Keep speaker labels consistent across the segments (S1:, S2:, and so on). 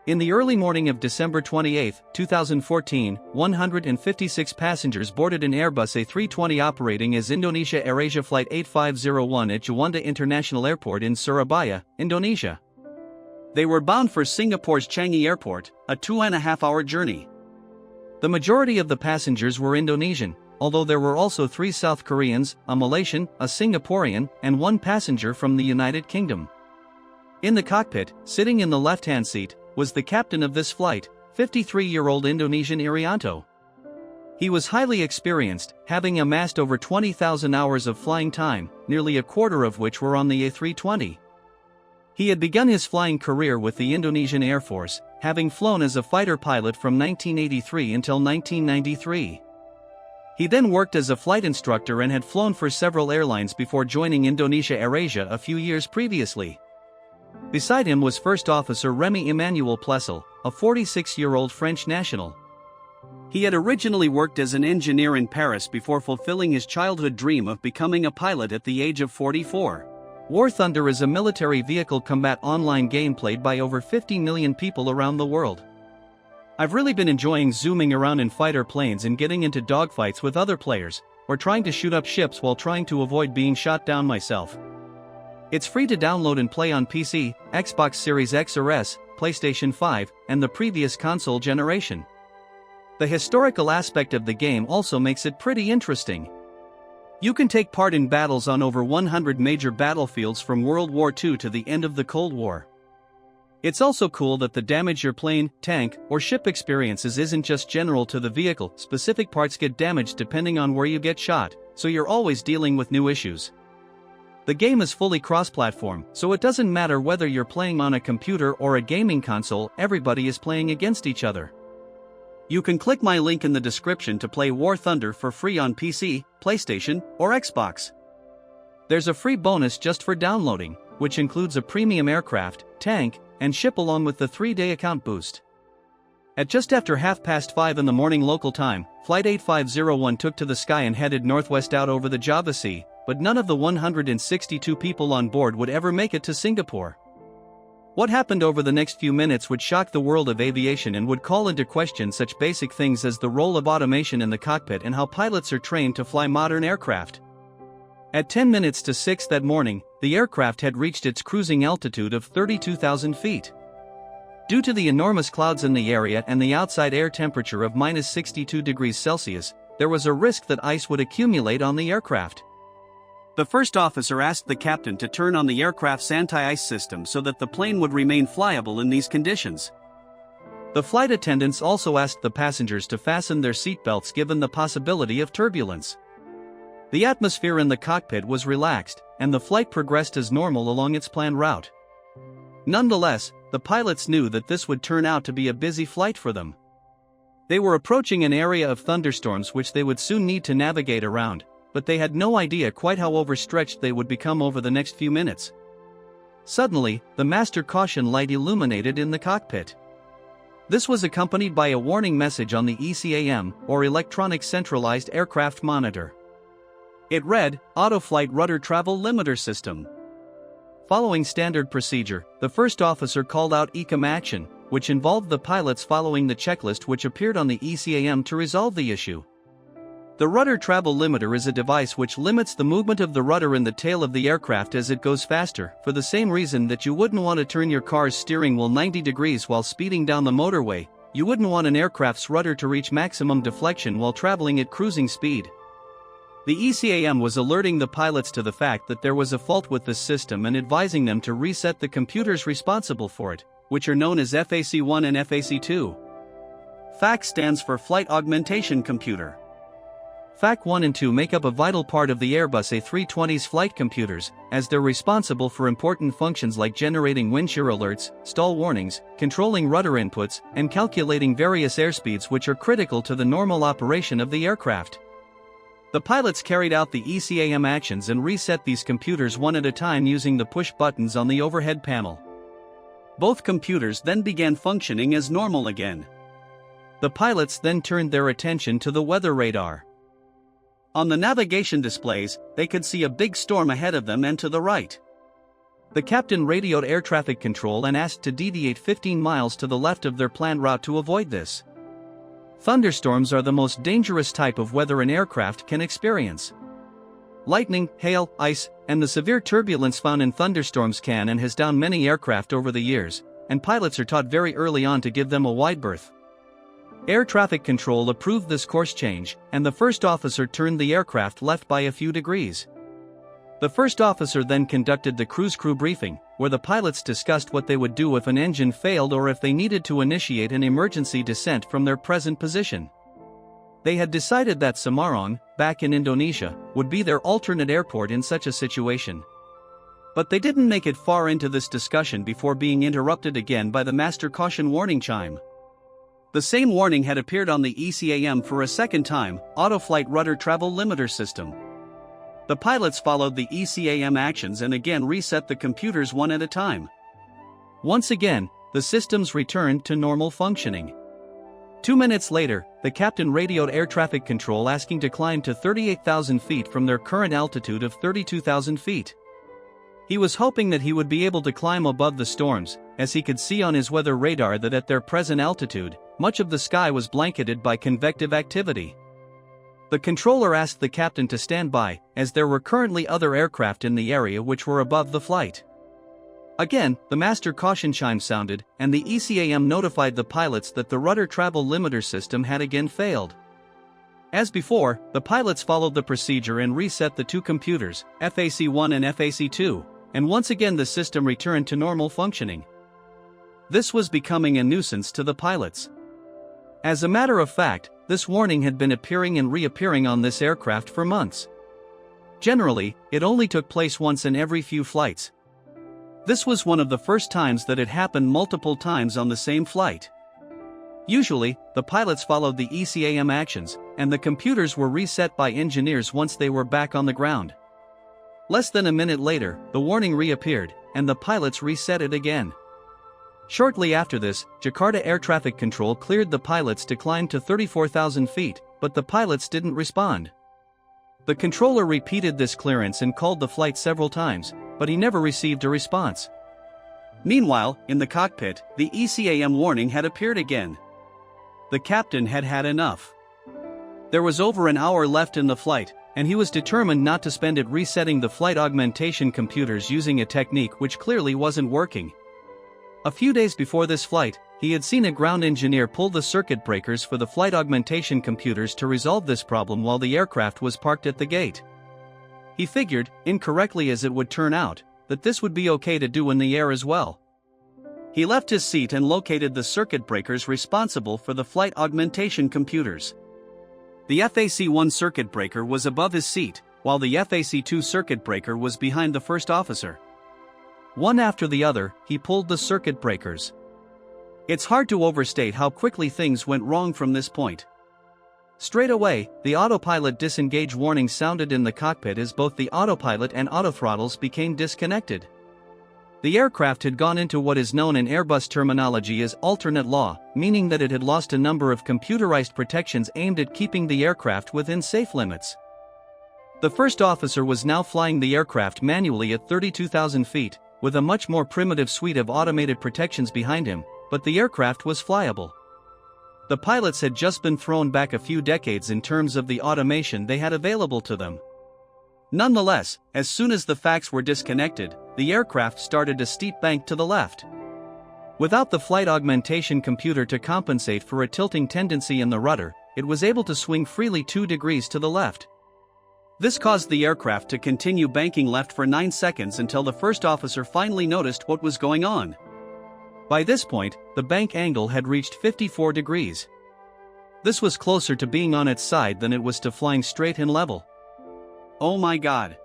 S1: In the early morning of December 28, 2014, 156 passengers boarded an Airbus A320 operating as Indonesia AirAsia Flight 8501 at Juanda International Airport in Surabaya, Indonesia. They were bound for Singapore's Changi Airport, a 2.5-hour journey. The majority of the passengers were Indonesian, although there were also 3 South Koreans, a Malaysian, a Singaporean, and 1 passenger from the United Kingdom. In the cockpit, sitting in the left-hand seat, was the captain of this flight, 53-year-old Indonesian Irianto. He was highly experienced, having amassed over 20,000 hours of flying time, nearly a quarter of which were on the A320. He had begun his flying career with the Indonesian Air Force, having flown as a fighter pilot from 1983 until 1993. He then worked as a flight instructor and had flown for several airlines before joining Indonesia AirAsia a few years previously. Beside him was First Officer Remy Emmanuel Plessel, a 46-year-old French national. He had originally worked as an engineer in Paris before fulfilling his childhood dream of becoming a pilot at the age of 44. War Thunder is a military vehicle combat online game played by over 50 million people around the world. I've really been enjoying zooming around in fighter planes and getting into dogfights with other players, or trying to shoot up ships while trying to avoid being shot down myself. It's free to download and play on PC, Xbox Series X or S, PlayStation 5, and the previous console generation. The historical aspect of the game also makes it pretty interesting. You can take part in battles on over 100 major battlefields from World War II to the end of the Cold War. It's also cool that the damage your plane, tank, or ship experiences isn't just general to the vehicle. Specific parts get damaged depending on where you get shot, so you're always dealing with new issues. The game is fully cross-platform, so it doesn't matter whether you're playing on a computer or a gaming console, everybody is playing against each other. You can click my link in the description to play War Thunder for free on PC, PlayStation, or Xbox. There's a free bonus just for downloading, which includes a premium aircraft, tank, and ship along with the 3-day account boost. At just after 5:30 in the morning local time, Flight 8501 took to the sky and headed northwest out over the Java Sea, but none of the 162 people on board would ever make it to Singapore. What happened over the next few minutes would shock the world of aviation and would call into question such basic things as the role of automation in the cockpit and how pilots are trained to fly modern aircraft. At 10 minutes to 6 that morning, the aircraft had reached its cruising altitude of 32,000 feet. Due to the enormous clouds in the area and the outside air temperature of -62 degrees Celsius, there was a risk that ice would accumulate on the aircraft. The first officer asked the captain to turn on the aircraft's anti-ice system so that the plane would remain flyable in these conditions. The flight attendants also asked the passengers to fasten their seatbelts given the possibility of turbulence. The atmosphere in the cockpit was relaxed, and the flight progressed as normal along its planned route. Nonetheless, the pilots knew that this would turn out to be a busy flight for them. They were approaching an area of thunderstorms which they would soon need to navigate around, but they had no idea quite how overstretched they would become over the next few minutes. Suddenly, the master caution light illuminated in the cockpit. This was accompanied by a warning message on the ECAM, or Electronic Centralized Aircraft Monitor. It read, Auto Flight Rudder Travel Limiter System. Following standard procedure, the first officer called out ECAM action, which involved the pilots following the checklist which appeared on the ECAM to resolve the issue. The rudder travel limiter is a device which limits the movement of the rudder in the tail of the aircraft as it goes faster, for the same reason that you wouldn't want to turn your car's steering wheel 90 degrees while speeding down the motorway. You wouldn't want an aircraft's rudder to reach maximum deflection while traveling at cruising speed. The ECAM was alerting the pilots to the fact that there was a fault with this system and advising them to reset the computers responsible for it, which are known as FAC1 and FAC2. FAC stands for Flight Augmentation Computer. FAC 1 and 2 make up a vital part of the Airbus A320's flight computers, as they're responsible for important functions like generating wind shear alerts, stall warnings, controlling rudder inputs, and calculating various airspeeds which are critical to the normal operation of the aircraft. The pilots carried out the ECAM actions and reset these computers one at a time using the push buttons on the overhead panel. Both computers then began functioning as normal again. The pilots then turned their attention to the weather radar. On the navigation displays, they could see a big storm ahead of them and to the right. The captain radioed air traffic control and asked to deviate 15 miles to the left of their planned route to avoid this. Thunderstorms are the most dangerous type of weather an aircraft can experience. Lightning, hail, ice, and the severe turbulence found in thunderstorms can and has downed many aircraft over the years, and pilots are taught very early on to give them a wide berth. Air traffic control approved this course change, and the first officer turned the aircraft left by a few degrees. The first officer then conducted the cruise crew briefing, where the pilots discussed what they would do if an engine failed or if they needed to initiate an emergency descent from their present position. They had decided that Semarang, back in Indonesia, would be their alternate airport in such a situation. But they didn't make it far into this discussion before being interrupted again by the master caution warning chime. The same warning had appeared on the ECAM for a second time: Autoflight Rudder Travel Limiter System. The pilots followed the ECAM actions and again reset the computers one at a time. Once again, the systems returned to normal functioning. 2 minutes later, the captain radioed air traffic control asking to climb to 38,000 feet from their current altitude of 32,000 feet. He was hoping that he would be able to climb above the storms, as he could see on his weather radar that at their present altitude, much of the sky was blanketed by convective activity. The controller asked the captain to stand by, as there were currently other aircraft in the area which were above the flight. Again, the master caution chime sounded, and the ECAM notified the pilots that the rudder travel limiter system had again failed. As before, the pilots followed the procedure and reset the two computers, FAC1 and FAC2, and once again the system returned to normal functioning. This was becoming a nuisance to the pilots. As a matter of fact, this warning had been appearing and reappearing on this aircraft for months. Generally, it only took place once in every few flights. This was one of the first times that it happened multiple times on the same flight. Usually, the pilots followed the ECAM actions, and the computers were reset by engineers once they were back on the ground. Less than a minute later, the warning reappeared, and the pilots reset it again. Shortly after this, Jakarta Air Traffic Control cleared the pilots to climb to 34,000 feet, but the pilots didn't respond. The controller repeated this clearance and called the flight several times, but he never received a response. Meanwhile, in the cockpit, the ECAM warning had appeared again. The captain had had enough. There was over an hour left in the flight, and he was determined not to spend it resetting the flight augmentation computers using a technique which clearly wasn't working. A few days before this flight, he had seen a ground engineer pull the circuit breakers for the flight augmentation computers to resolve this problem while the aircraft was parked at the gate. He figured, incorrectly as it would turn out, that this would be okay to do in the air as well. He left his seat and located the circuit breakers responsible for the flight augmentation computers. The FAC1 circuit breaker was above his seat, while the FAC2 circuit breaker was behind the first officer. One after the other, he pulled the circuit breakers. It's hard to overstate how quickly things went wrong from this point. Straight away, the autopilot disengage warning sounded in the cockpit as both the autopilot and autothrottles became disconnected. The aircraft had gone into what is known in Airbus terminology as alternate law, meaning that it had lost a number of computerized protections aimed at keeping the aircraft within safe limits. The first officer was now flying the aircraft manually at 32,000 feet, with a much more primitive suite of automated protections behind him, but the aircraft was flyable. The pilots had just been thrown back a few decades in terms of the automation they had available to them. Nonetheless, as soon as the facts were disconnected, the aircraft started a steep bank to the left. Without the flight augmentation computer to compensate for a tilting tendency in the rudder, it was able to swing freely 2 degrees to the left. This caused the aircraft to continue banking left for 9 seconds until the first officer finally noticed what was going on. By this point, the bank angle had reached 54 degrees. This was closer to being on its side than it was to flying straight and level. Oh my God!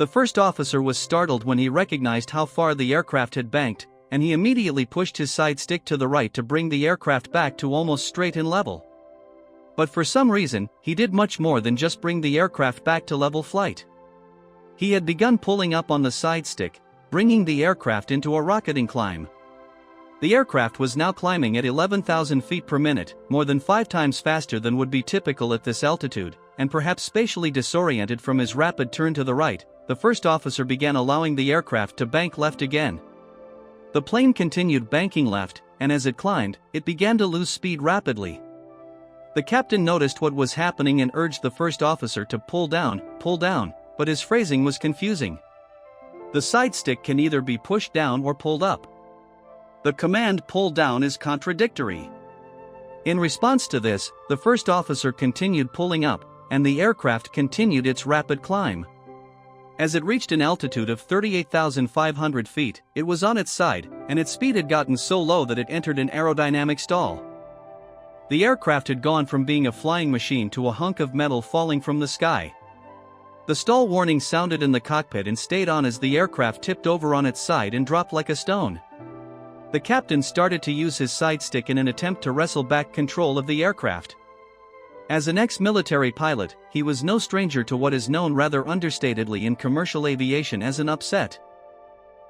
S1: The first officer was startled when he recognized how far the aircraft had banked, and he immediately pushed his side stick to the right to bring the aircraft back to almost straight and level. But for some reason, he did much more than just bring the aircraft back to level flight. He had begun pulling up on the side stick, bringing the aircraft into a rocketing climb. The aircraft was now climbing at 11,000 feet per minute, more than 5 times faster than would be typical at this altitude, and perhaps spatially disoriented from his rapid turn to the right, the first officer began allowing the aircraft to bank left again. The plane continued banking left, and as it climbed, it began to lose speed rapidly. The captain noticed what was happening and urged the first officer to pull down, but his phrasing was confusing. The side stick can either be pushed down or pulled up. The command pull down is contradictory. In response to this, the first officer continued pulling up, and the aircraft continued its rapid climb. As it reached an altitude of 38,500 feet, it was on its side, and its speed had gotten so low that it entered an aerodynamic stall. The aircraft had gone from being a flying machine to a hunk of metal falling from the sky. The stall warning sounded in the cockpit and stayed on as the aircraft tipped over on its side and dropped like a stone. The captain started to use his side stick in an attempt to wrestle back control of the aircraft. As an ex-military pilot, he was no stranger to what is known rather understatedly in commercial aviation as an upset.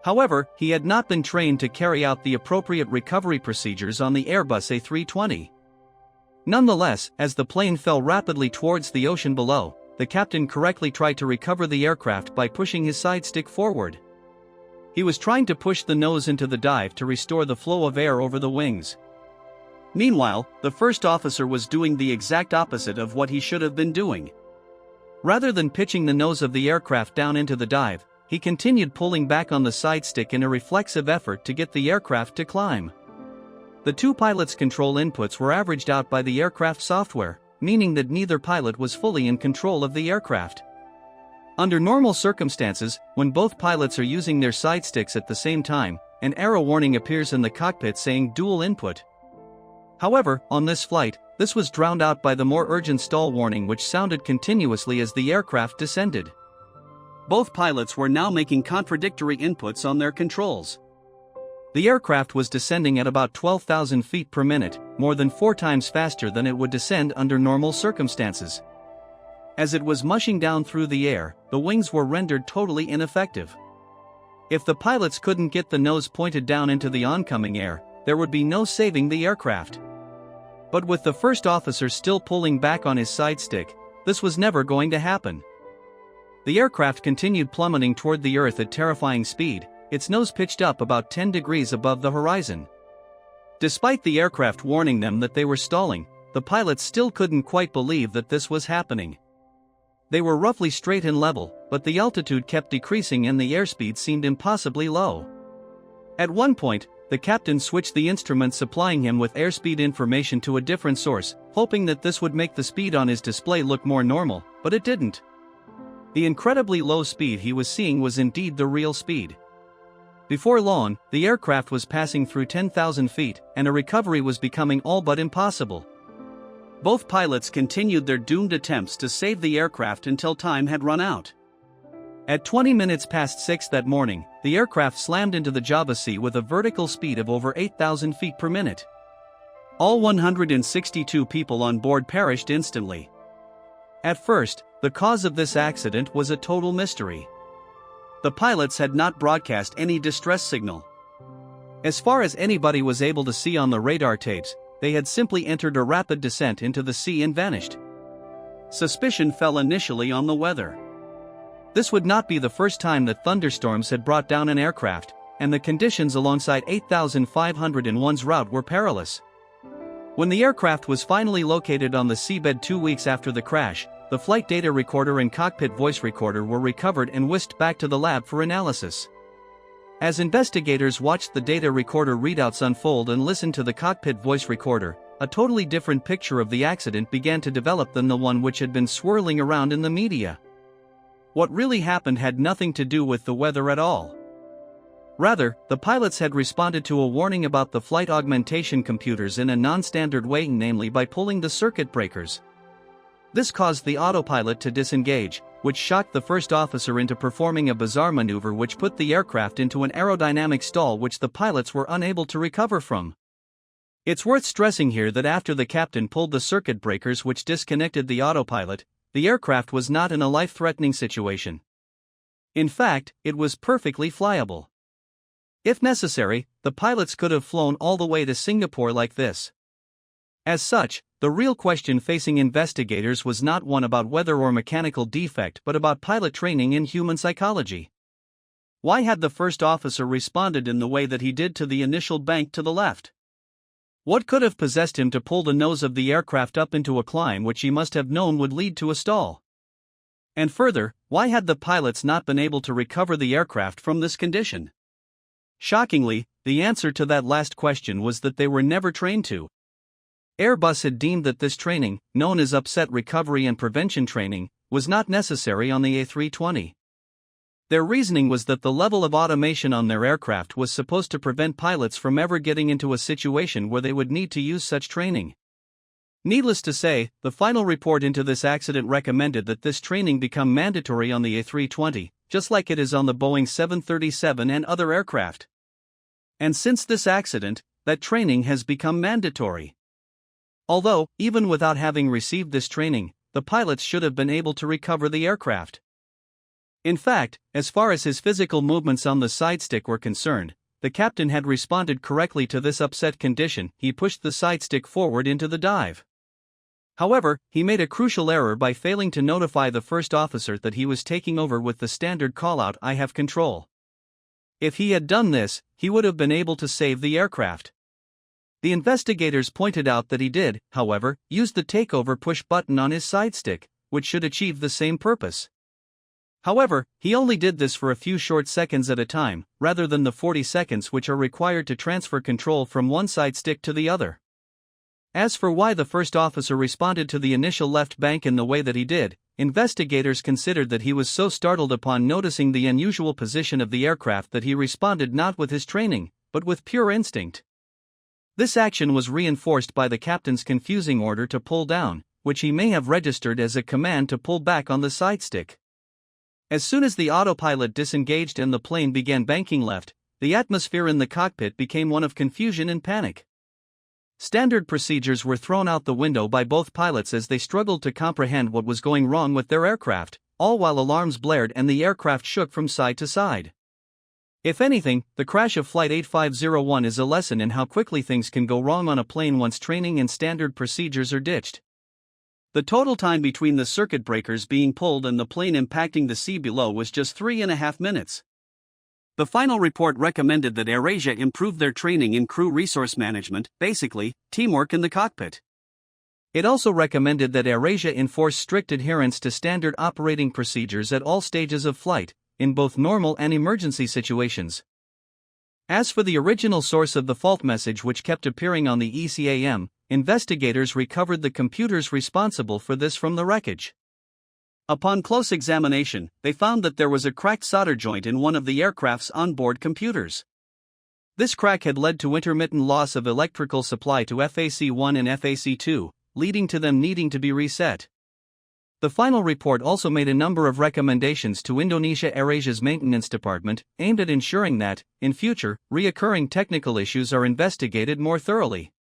S1: However, he had not been trained to carry out the appropriate recovery procedures on the Airbus A320. Nonetheless, as the plane fell rapidly towards the ocean below, the captain correctly tried to recover the aircraft by pushing his side stick forward. He was trying to push the nose into the dive to restore the flow of air over the wings. Meanwhile, the first officer was doing the exact opposite of what he should have been doing. Rather than pitching the nose of the aircraft down into the dive, he continued pulling back on the side stick in a reflexive effort to get the aircraft to climb. The two pilots' control inputs were averaged out by the aircraft software, meaning that neither pilot was fully in control of the aircraft. Under normal circumstances, when both pilots are using their side sticks at the same time, an error warning appears in the cockpit saying dual input. However, on this flight, this was drowned out by the more urgent stall warning which sounded continuously as the aircraft descended. Both pilots were now making contradictory inputs on their controls. The aircraft was descending at about 12,000 feet per minute, more than 4 times faster than it would descend under normal circumstances. As it was mushing down through the air, the wings were rendered totally ineffective. If the pilots couldn't get the nose pointed down into the oncoming air, there would be no saving the aircraft. But with the first officer still pulling back on his side stick, this was never going to happen. The aircraft continued plummeting toward the earth at terrifying speed, its nose pitched up about 10 degrees above the horizon. Despite the aircraft warning them that they were stalling, the pilots still couldn't quite believe that this was happening. They were roughly straight and level, but the altitude kept decreasing and the airspeed seemed impossibly low. At one point, the captain switched the instrument supplying him with airspeed information to a different source, hoping that this would make the speed on his display look more normal, but it didn't. The incredibly low speed he was seeing was indeed the real speed. Before long, the aircraft was passing through 10,000 feet, and a recovery was becoming all but impossible. Both pilots continued their doomed attempts to save the aircraft until time had run out. At 20 minutes past 6 that morning, the aircraft slammed into the Java Sea with a vertical speed of over 8,000 feet per minute. All 162 people on board perished instantly. At first, the cause of this accident was a total mystery. The pilots had not broadcast any distress signal. As far as anybody was able to see on the radar tapes, they had simply entered a rapid descent into the sea and vanished. Suspicion fell initially on the weather. This would not be the first time that thunderstorms had brought down an aircraft, and the conditions alongside 8501's route were perilous. When the aircraft was finally located on the seabed 2 weeks after the crash, the flight data recorder and cockpit voice recorder were recovered and whisked back to the lab for analysis. As investigators watched the data recorder readouts unfold and listened to the cockpit voice recorder, a totally different picture of the accident began to develop than the one which had been swirling around in the media. What really happened had nothing to do with the weather at all. Rather, the pilots had responded to a warning about the flight augmentation computers in a non-standard way, namely by pulling the circuit breakers. This caused the autopilot to disengage, which shocked the first officer into performing a bizarre maneuver which put the aircraft into an aerodynamic stall which the pilots were unable to recover from. It's worth stressing here that after the captain pulled the circuit breakers which disconnected the autopilot, the aircraft was not in a life-threatening situation. In fact, it was perfectly flyable. If necessary, the pilots could have flown all the way to Singapore like this. As such, the real question facing investigators was not one about weather or mechanical defect but about pilot training in human psychology. Why had the first officer responded in the way that he did to the initial bank to the left? What could have possessed him to pull the nose of the aircraft up into a climb which he must have known would lead to a stall? And further, why had the pilots not been able to recover the aircraft from this condition? Shockingly, the answer to that last question was that they were never trained to. Airbus had deemed that this training, known as upset recovery and prevention training, was not necessary on the A320. Their reasoning was that the level of automation on their aircraft was supposed to prevent pilots from ever getting into a situation where they would need to use such training. Needless to say, the final report into this accident recommended that this training become mandatory on the A320, just like it is on the Boeing 737 and other aircraft. And since this accident, that training has become mandatory. Although, even without having received this training, the pilots should have been able to recover the aircraft. In fact, as far as his physical movements on the side stick were concerned, the captain had responded correctly to this upset condition. He pushed the side stick forward into the dive. However, he made a crucial error by failing to notify the first officer that he was taking over with the standard callout "I have control." If he had done this, he would have been able to save the aircraft. The investigators pointed out that he did, however, use the takeover push button on his side stick, which should achieve the same purpose. However, he only did this for a few short seconds at a time, rather than the 40 seconds which are required to transfer control from one side stick to the other. As for why the first officer responded to the initial left bank in the way that he did, investigators considered that he was so startled upon noticing the unusual position of the aircraft that he responded not with his training, but with pure instinct. This action was reinforced by the captain's confusing order to pull down, which he may have registered as a command to pull back on the side stick. As soon as the autopilot disengaged and the plane began banking left, the atmosphere in the cockpit became one of confusion and panic. Standard procedures were thrown out the window by both pilots as they struggled to comprehend what was going wrong with their aircraft, all while alarms blared and the aircraft shook from side to side. If anything, the crash of Flight 8501 is a lesson in how quickly things can go wrong on a plane once training and standard procedures are ditched. The total time between the circuit breakers being pulled and the plane impacting the sea below was just 3.5 minutes. The final report recommended that AirAsia improve their training in crew resource management, basically, teamwork in the cockpit. It also recommended that AirAsia enforce strict adherence to standard operating procedures at all stages of flight, in both normal and emergency situations. As for the original source of the fault message which kept appearing on the ECAM, investigators recovered the computers responsible for this from the wreckage. Upon close examination, they found that there was a cracked solder joint in one of the aircraft's onboard computers. This crack had led to intermittent loss of electrical supply to FAC-1 and FAC-2, leading to them needing to be reset. The final report also made a number of recommendations to Indonesia AirAsia's maintenance department, aimed at ensuring that, in future, recurring technical issues are investigated more thoroughly.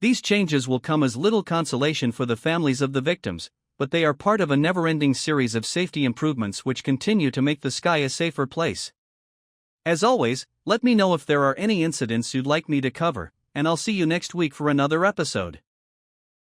S1: These changes will come as little consolation for the families of the victims, but they are part of a never-ending series of safety improvements which continue to make the sky a safer place. As always, let me know if there are any incidents you'd like me to cover, and I'll see you next week for another episode.